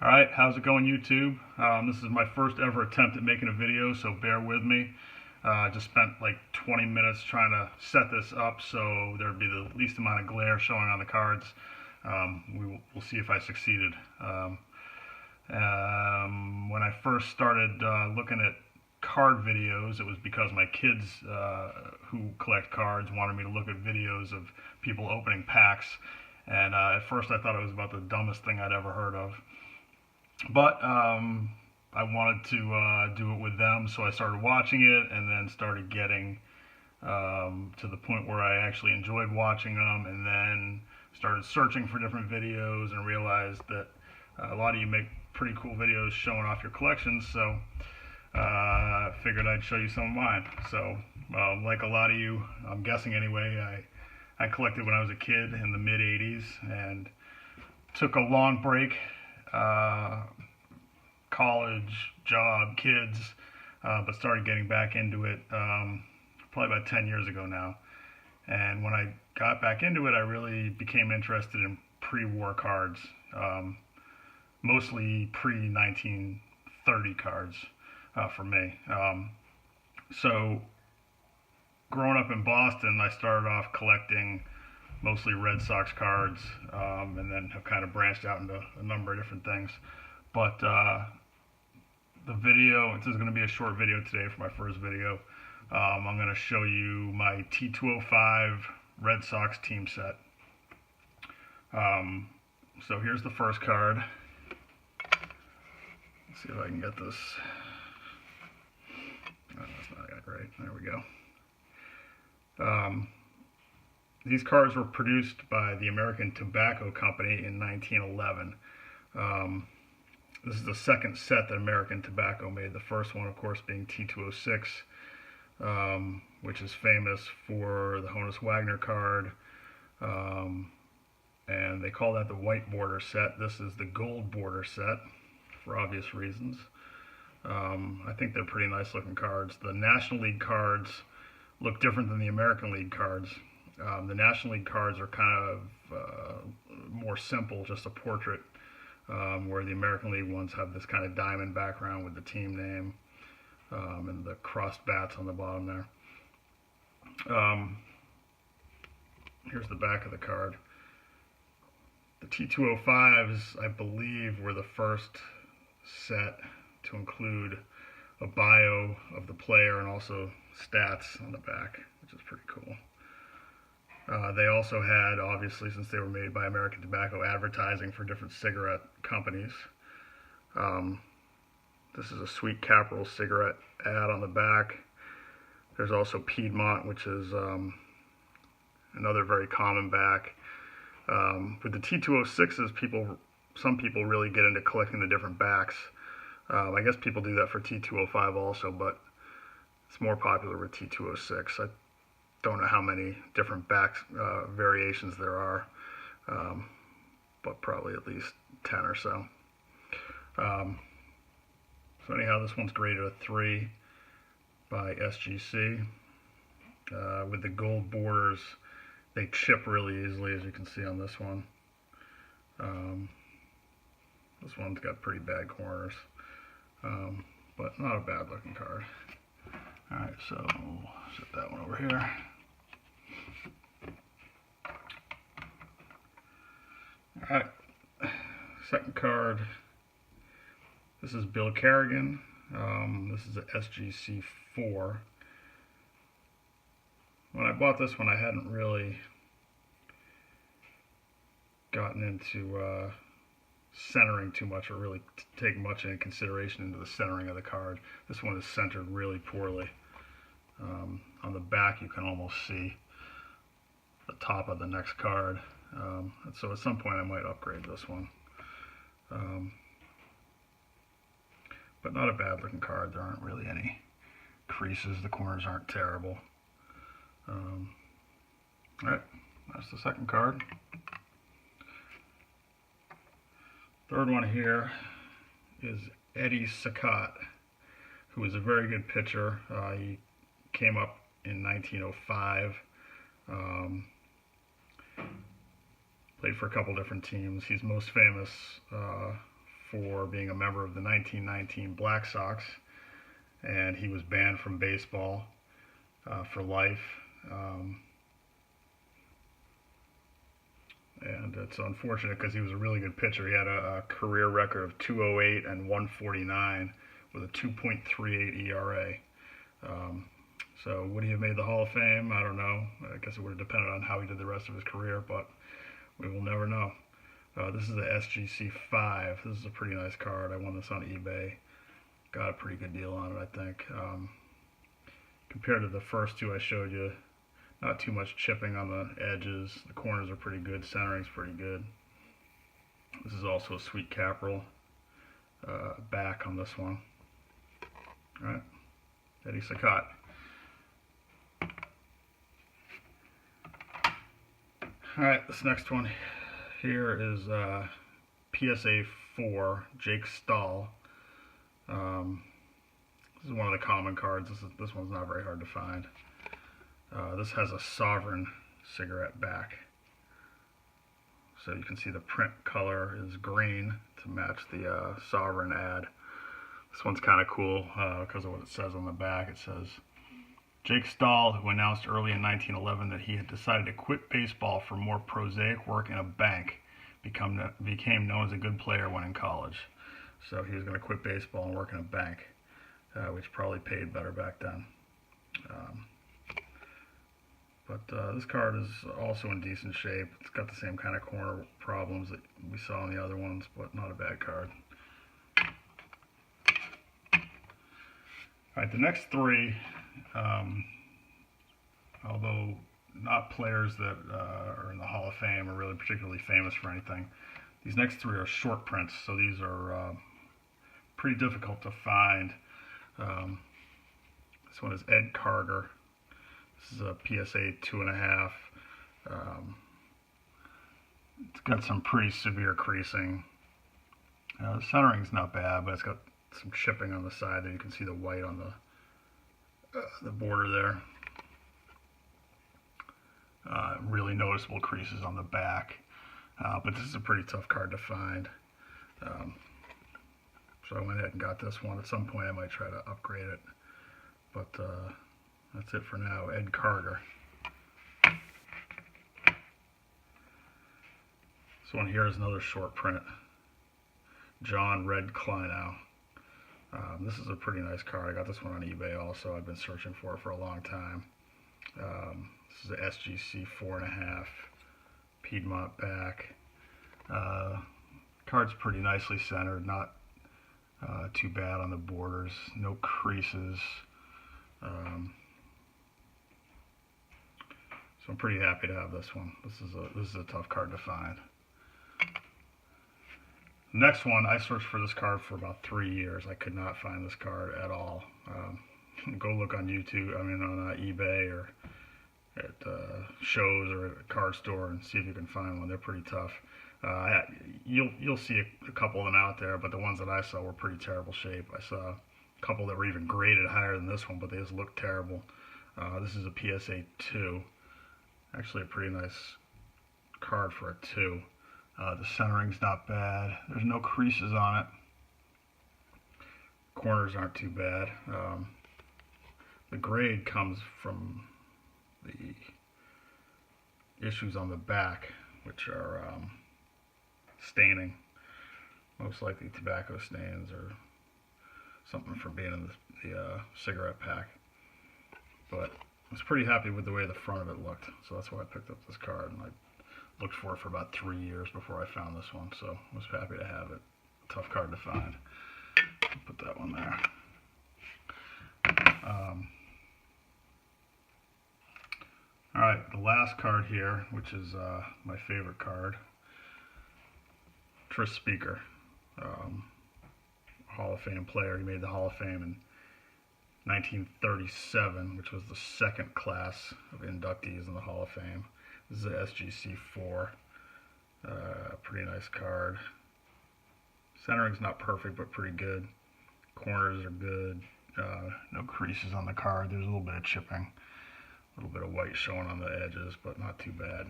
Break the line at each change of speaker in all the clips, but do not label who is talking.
Alright, how's it going, YouTube? This is my first ever attempt at making a video, so bear with me. I just spent like 20 minutes trying to set this up so there'd be the least amount of glare showing on the cards. We'll see if I succeeded. When I first started looking at card videos, it was because my kids who collect cards wanted me to look at videos of people opening packs. And at first I thought it was about the dumbest thing I'd ever heard of. But I wanted to do it with them, so I started watching it and then started getting to the point where I actually enjoyed watching them, and then started searching for different videos and realized that a lot of you make pretty cool videos showing off your collections, so I figured I'd show you some of mine. So like a lot of you, I'm guessing anyway, I collected when I was a kid in the mid-'80s and took a long break. College, job, kids, but started getting back into it probably about 10 years ago now. And when I got back into it, I really became interested in pre-war cards, mostly pre-1930 cards for me. So growing up in Boston, I started off collecting mostly Red Sox cards, and then have kind of branched out into a number of different things. But the video, this is going to be a short video today for my first video. I'm going to show you my T205 Red Sox team set. So here's the first card. Let's see if I can get this. Oh, that's not that great. There we go. These cards were produced by the American Tobacco Company in 1911. This is the second set that American Tobacco made. The first one, of course, being T206, which is famous for the Honus Wagner card. And they call that the white border set. This is the gold border set, for obvious reasons. I think they're pretty nice looking cards. The National League cards look different than the American League cards. The National League cards are kind of more simple, just a portrait, where the American League ones have this kind of diamond background with the team name and the crossed bats on the bottom there. Here's the back of the card. The T205s, I believe, were the first set to include a bio of the player and also stats on the back, which is pretty cool. They also had, obviously, since they were made by American Tobacco, advertising for different cigarette companies. This is a Sweet Caporal cigarette ad on the back. There's also Piedmont, which is another very common back. With the T206s, some people really get into collecting the different backs. I guess people do that for T205 also, but it's more popular with T206. I don't know how many different back variations there are, but probably at least 10 or so. So anyhow, this one's graded a 3 by SGC. With the gold borders, they chip really easily, as you can see on this one. This one's got pretty bad corners, but not a bad looking card. Alright, so we'll set that one over here. Alright, second card. This is Bill Kerrigan. This is a SGC 4. When I bought this one, I hadn't really gotten into centering too much, or really taking much into consideration into the centering of the card. This one is centered really poorly. On the back, you can almost see the top of the next card. So at some point I might upgrade this one. But not a bad looking card. There aren't really any creases. The corners aren't terrible. Alright, that's the second card. Third one here is Eddie Saccott, who is a very good pitcher. He came up in 1905. Played for a couple different teams. He's most famous for being a member of the 1919 Black Sox, and he was banned from baseball for life. And it's unfortunate because he was a really good pitcher. He had a career record of 208 and 149 with a 2.38 ERA. So would he have made the Hall of Fame? I don't know. I guess it would have depended on how he did the rest of his career, but we will never know. This is the SGC 5. This is a pretty nice card. I won this on eBay. Got a pretty good deal on it, I think. Compared to the first two I showed you, not too much chipping on the edges. The corners are pretty good. Centering's pretty good. This is also a sweet Capril back on this one. All right, Eddie Saccott. All right, this next one here is PSA 4, Jake Stahl. This is one of the common cards. This one's not very hard to find. This has a Sovereign cigarette back. So you can see the print color is green to match the Sovereign ad. This one's kind of cool because of what it says on the back. It says, Jake Stahl, who announced early in 1911 that he had decided to quit baseball for more prosaic work in a bank, became known as a good player when in college. So he was going to quit baseball and work in a bank, which probably paid better back then. But this card is also in decent shape. It's got the same kind of corner problems that we saw in the other ones, but not a bad card. All right, the next three, although not players that are in the Hall of Fame or really particularly famous for anything, these next three are short prints, so these are pretty difficult to find. This one is Ed Carter. This is a PSA 2.5. It's got some pretty severe creasing. The centering's not bad, but it's got some chipping on the side there. You can see the white on the border there. Really noticeable creases on the back. But this is a pretty tough card to find. So I went ahead and got this one. At some point I might try to upgrade it. But that's it for now. Ed Carter. This one here is another short print. John Red Kleinow. This is a pretty nice card. I got this one on eBay also. I've been searching for it for a long time. This is the SGC 4.5 Piedmont back. Card's pretty nicely centered, not too bad on the borders, no creases. So I'm pretty happy to have this one. This is a tough card to find. Next one, I searched for this card for about 3 years. I could not find this card at all. Go look on YouTube, on eBay or at shows or at a card store and see if you can find one. They're pretty tough. You'll see a couple of them out there, but the ones that I saw were pretty terrible shape. I saw a couple that were even graded higher than this one, but they just looked terrible. This is a PSA 2. Actually a pretty nice card for a 2. The centering's not bad. There's no creases on it. Corners aren't too bad. The grade comes from the issues on the back, which are staining. Most likely tobacco stains or something from being in the cigarette pack. But I was pretty happy with the way the front of it looked, so that's why I picked up this card. And I looked for it for about 3 years before I found this one, so I was happy to have it. Tough card to find. Put that one there. Alright, the last card here, which is my favorite card. Tris Speaker. Hall of Fame player. He made the Hall of Fame in 1937, which was the second class of inductees in the Hall of Fame. This is a SGC 4. Pretty nice card. Centering's not perfect, but pretty good. Corners are good. No creases on the card. There's a little bit of chipping. A little bit of white showing on the edges, but not too bad.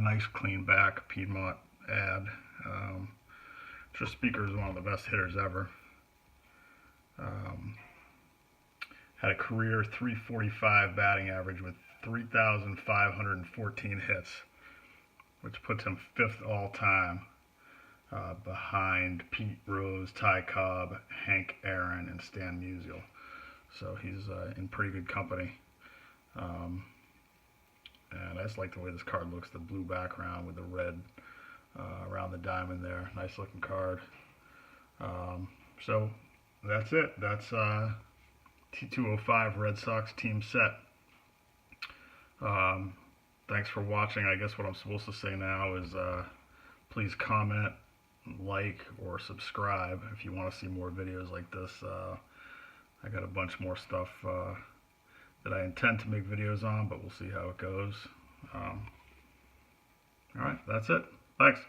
Nice clean back, Piedmont ad. Speaker is one of the best hitters ever. Had a career .345 batting average with 3,514 hits, which puts him 5th all time, behind Pete Rose, Ty Cobb, Hank Aaron, and Stan Musial. So he's in pretty good company. And I just like the way this card looks, the blue background with the red around the diamond there. Nice looking card. So that's it. That's T205 Red Sox team set. Thanks for watching. I guess what I'm supposed to say now is please comment, like, or subscribe if you want to see more videos like this. I got a bunch more stuff that I intend to make videos on, but we'll see how it goes. Alright, that's it. Thanks.